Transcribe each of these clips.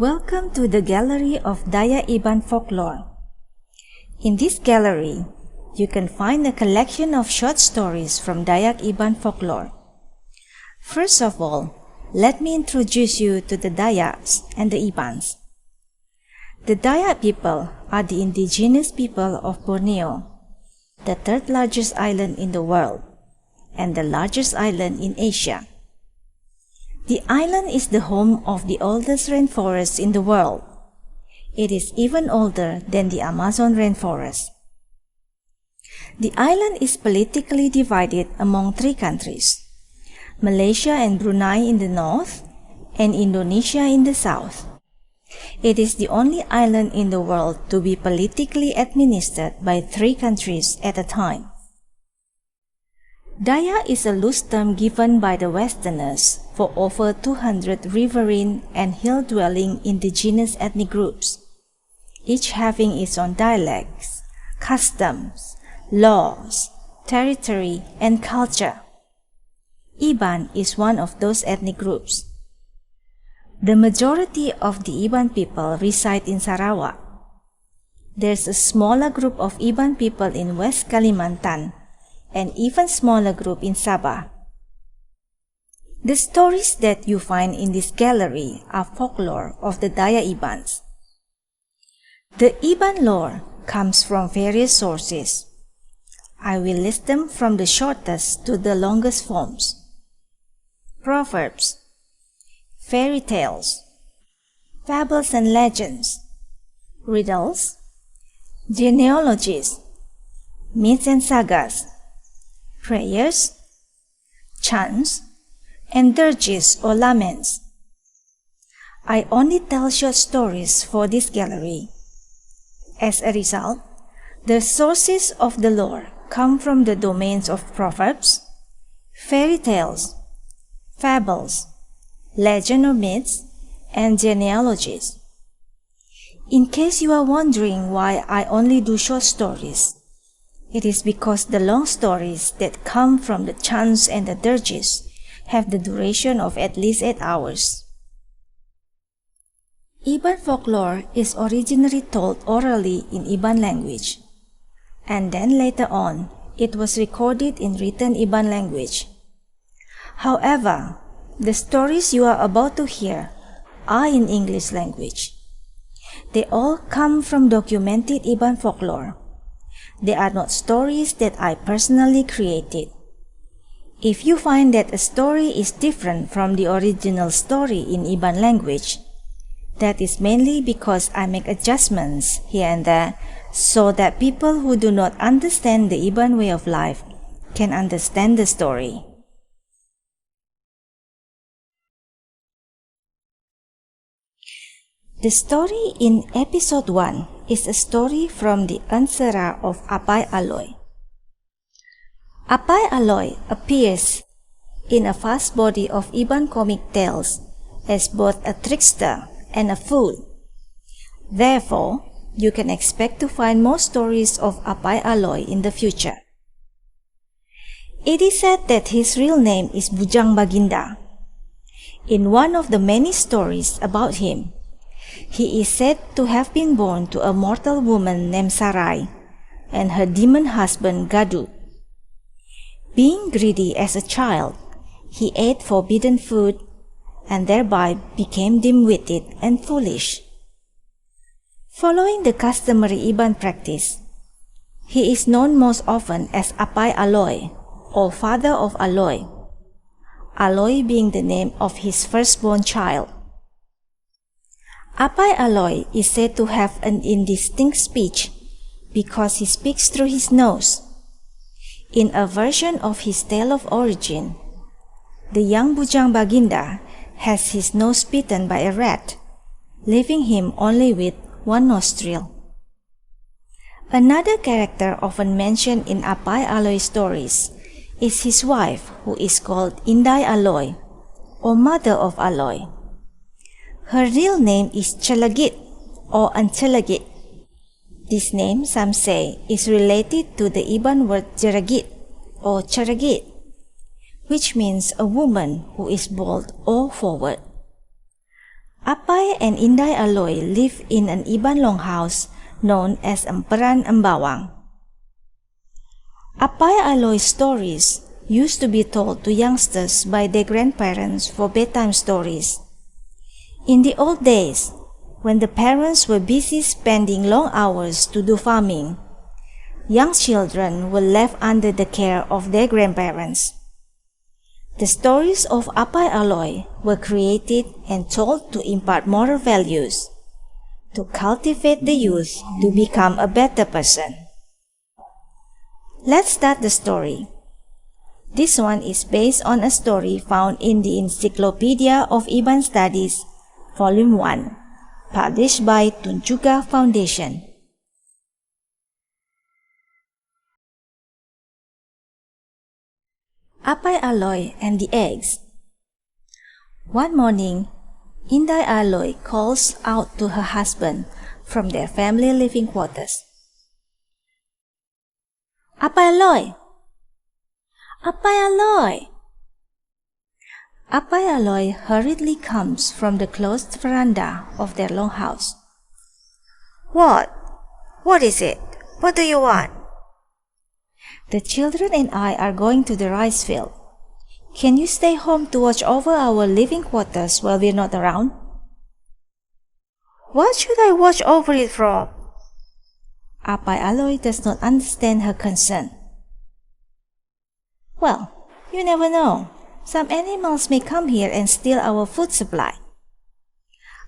Welcome to the gallery of Dayak Iban Folklore. In this gallery, you can find a collection of short stories from Dayak Iban Folklore. First of all, let me introduce you to the Dayaks and the Ibans. The Dayak people are the indigenous people of Borneo, the third largest island in the world, and the largest island in Asia. The island is the home of the oldest rainforest in the world. It is even older than the Amazon rainforest. The island is politically divided among three countries: Malaysia and Brunei in the north, and Indonesia in the south. It is the only island in the world to be politically administered by three countries at a time. Dayak is a loose term given by the Westerners for over 200 riverine and hill-dwelling indigenous ethnic groups, each having its own dialects, customs, laws, territory, and culture. Iban is one of those ethnic groups. The majority of the Iban people reside in Sarawak. There's a smaller group of Iban people in West Kalimantan, and even smaller group in Sabah. The stories that you find in this gallery are folklore of the Dayak Ibans. The Iban lore comes from various sources. I will list them from the shortest to the longest forms. Proverbs, fairy tales, fables and legends, riddles, genealogies, myths and sagas, prayers, chants, and dirges or laments. I only tell short stories for this gallery. As a result, the sources of the lore come from the domains of proverbs, fairy tales, fables, legend or myths, and genealogies. In case you are wondering why I only do short stories, it is because the long stories that come from the chants and the dirges have the duration of at least 8 hours. Iban folklore is originally told orally in Iban language, and then later on it was recorded in written Iban language. However, the stories you are about to hear are in English language. They all come from documented Iban folklore. They are not stories that I personally created. If you find that a story is different from the original story in Iban language, that is mainly because I make adjustments here and there so that people who do not understand the Iban way of life can understand the story. The story in episode 1 is a story from the ensera of Apai Alui. Apai Alui appears in a vast body of Iban comic tales as both a trickster and a fool. Therefore, you can expect to find more stories of Apai Alui in the future. It is said that his real name is Bujang Baginda. In one of the many stories about him, he is said to have been born to a mortal woman named Sarai and her demon husband Gadu. Being greedy as a child, he ate forbidden food and thereby became dim-witted and foolish. Following the customary Iban practice, he is known most often as Apai Alui or Father of Alui, Alui being the name of his firstborn child. Apai Alui is said to have an indistinct speech because he speaks through his nose. In a version of his tale of origin, the young Bujang Baginda has his nose bitten by a rat, leaving him only with one nostril. Another character often mentioned in Apai Alui stories is his wife, who is called Indai Alui, or Mother of Alui. Her real name is Chelagit or Anchelagit. This name, some say, is related to the Iban word Jeragit or Charagit, which means a woman who is bold or forward. Apai and Indai Alui live in an Iban longhouse known as Emperan Embawang. Apai Alui's stories used to be told to youngsters by their grandparents for bedtime stories. In the old days, when the parents were busy spending long hours to do farming, young children were left under the care of their grandparents. The stories of Apai Alui were created and told to impart moral values, to cultivate the youth to become a better person. Let's start the story. This one is based on a story found in the Encyclopedia of Iban Studies, Volume 1, published by Tunjuga Foundation. Apai Alui and the Eggs. One morning, Indai Alui calls out to her husband from their family living quarters. Apai Alui! Apai Alui! Apai Alui hurriedly comes from the closed veranda of their longhouse. What? What is it? What do you want? The children and I are going to the rice field. Can you stay home to watch over our living quarters while we're not around? What should I watch over it from? Apai Alui does not understand her concern. Well, you never know. Some animals may come here and steal our food supply.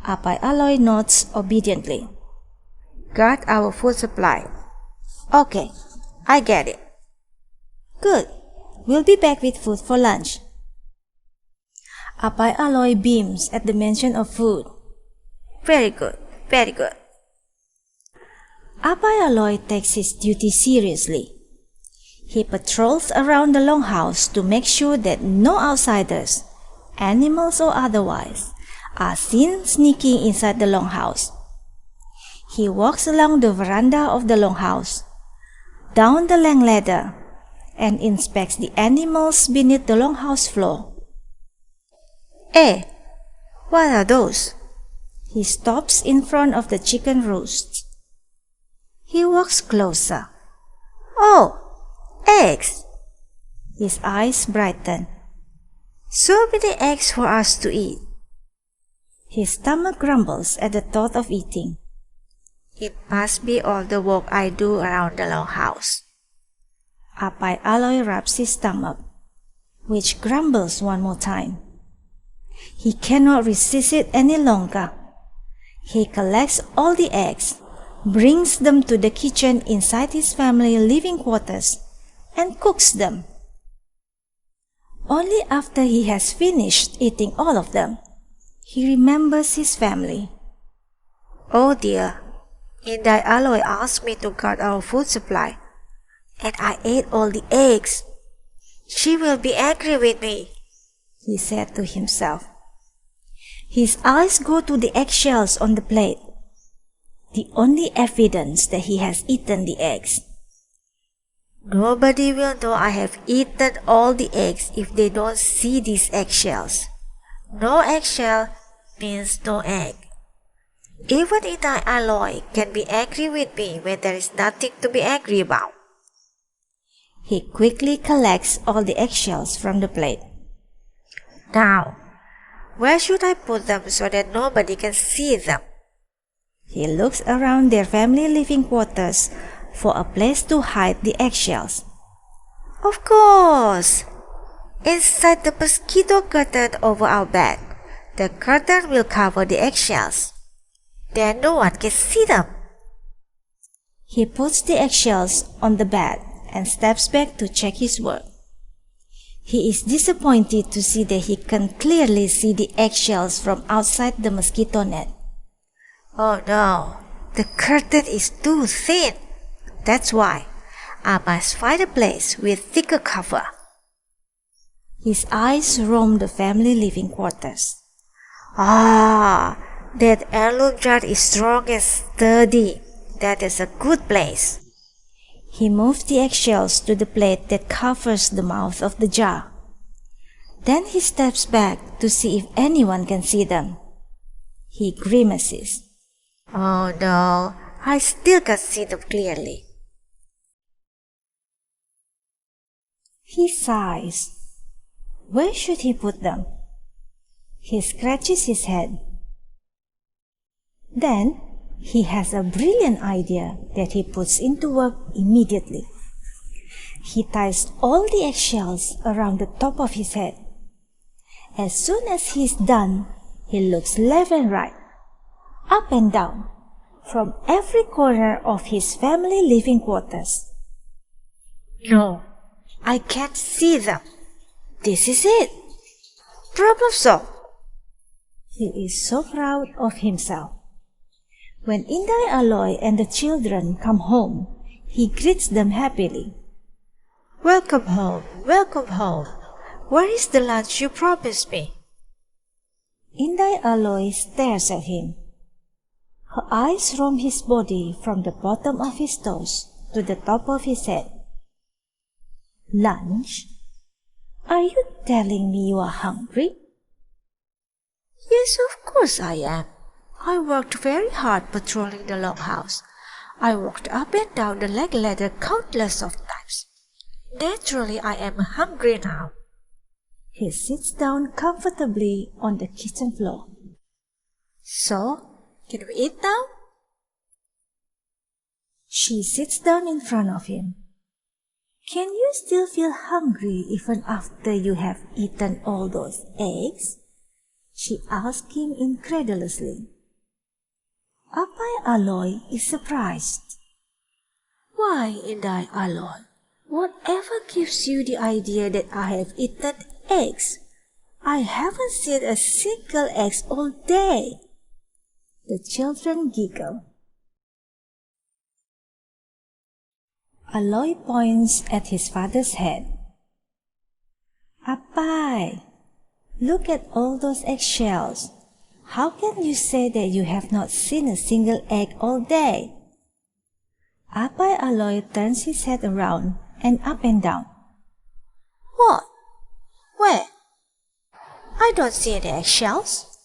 Apai Alui nods obediently. Guard our food supply. Okay, I get it. Good. We'll be back with food for lunch. Apai Alui beams at the mention of food. Very good, very good. Apai Alui takes his duty seriously. He patrols around the longhouse to make sure that no outsiders, animals or otherwise, are seen sneaking inside the longhouse. He walks along the veranda of the longhouse, down the long ladder, and inspects the animals beneath the longhouse floor. Eh, what are those? He stops in front of the chicken roosts. He walks closer. Oh, eggs! His eyes brighten. So many eggs for us to eat. His stomach grumbles at the thought of eating. It must be all the work I do around the longhouse. Apai Alui rubs his stomach, which grumbles one more time. He cannot resist it any longer. He collects all the eggs, brings them to the kitchen inside his family living quarters, and cooks them. Only after he has finished eating all of them, he remembers his family. Oh dear, Indai Alui asked me to guard our food supply, and I ate all the eggs. She will be angry with me, he said to himself. His eyes go to the eggshells on the plate, the only evidence that he has eaten the eggs. Nobody will know I have eaten all the eggs if they don't see these eggshells. No eggshell means no egg. Even Indai Alui can be angry with me when there is nothing to be angry about. He quickly collects all the eggshells from the plate. Now, where should I put them so that nobody can see them? He looks around their family living quarters for a place to hide the eggshells. Of course! Inside the mosquito curtain over our bed. The curtain will cover the eggshells. Then no one can see them. He puts the eggshells on the bed and steps back to check his work. He is disappointed to see that he can clearly see the eggshells from outside the mosquito net. Oh no, the curtain is too thin. That's why I must find a place with thicker cover. His eyes roam the family living quarters. Ah, that heirloom jar is strong and sturdy. That is a good place. He moves the eggshells to the plate that covers the mouth of the jar. Then he steps back to see if anyone can see them. He grimaces. Oh no, I still can't see them clearly. He sighs. Where should he put them? He scratches his head. Then he has a brilliant idea that he puts into work immediately. He ties all the eggshells around the top of his head. As soon as he's done, he looks left and right, up and down, from every corner of his family living quarters. No, I can't see them. This is it. Problem solved. He is so proud of himself. When Indai Alui and the children come home, he greets them happily. Welcome home, welcome home. Where is the lunch you promised me? Indai Alui stares at him. Her eyes roam his body from the bottom of his toes to the top of his head. Lunch? Are you telling me you are hungry? Yes, of course I am. I worked very hard patrolling the longhouse. I walked up and down the leg ladder countless of times. Naturally, I am hungry now. He sits down comfortably on the kitchen floor. So, can we eat now? She sits down in front of him. Can you still feel hungry even after you have eaten all those eggs? She asked him incredulously. Apai Alui is surprised. Why, Indai Alui? Whatever gives you the idea that I have eaten eggs? I haven't seen a single egg all day. The children giggle. Alui points at his father's head. Apai, look at all those eggshells. How can you say that you have not seen a single egg all day? Apai Alui turns his head around and up and down. What? Where? I don't see any eggshells.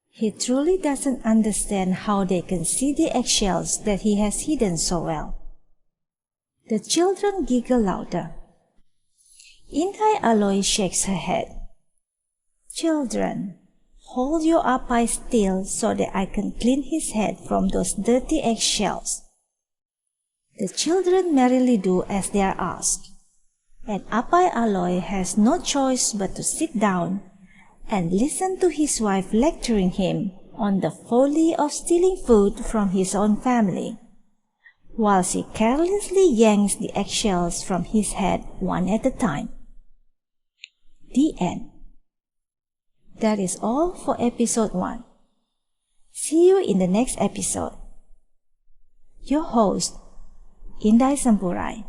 He truly doesn't understand how they can see the eggshells that he has hidden so well. The children giggle louder. Indai Alui shakes her head. Children, hold your Apai still so that I can clean his head from those dirty eggshells. The children merrily do as they are asked, and Apai Alui has no choice but to sit down and listen to his wife lecturing him on the folly of stealing food from his own family, while she carelessly yanks the eggshells from his head one at a time. The end. That is all for episode 1. See you in the next episode. Your host, Indai Sampurai.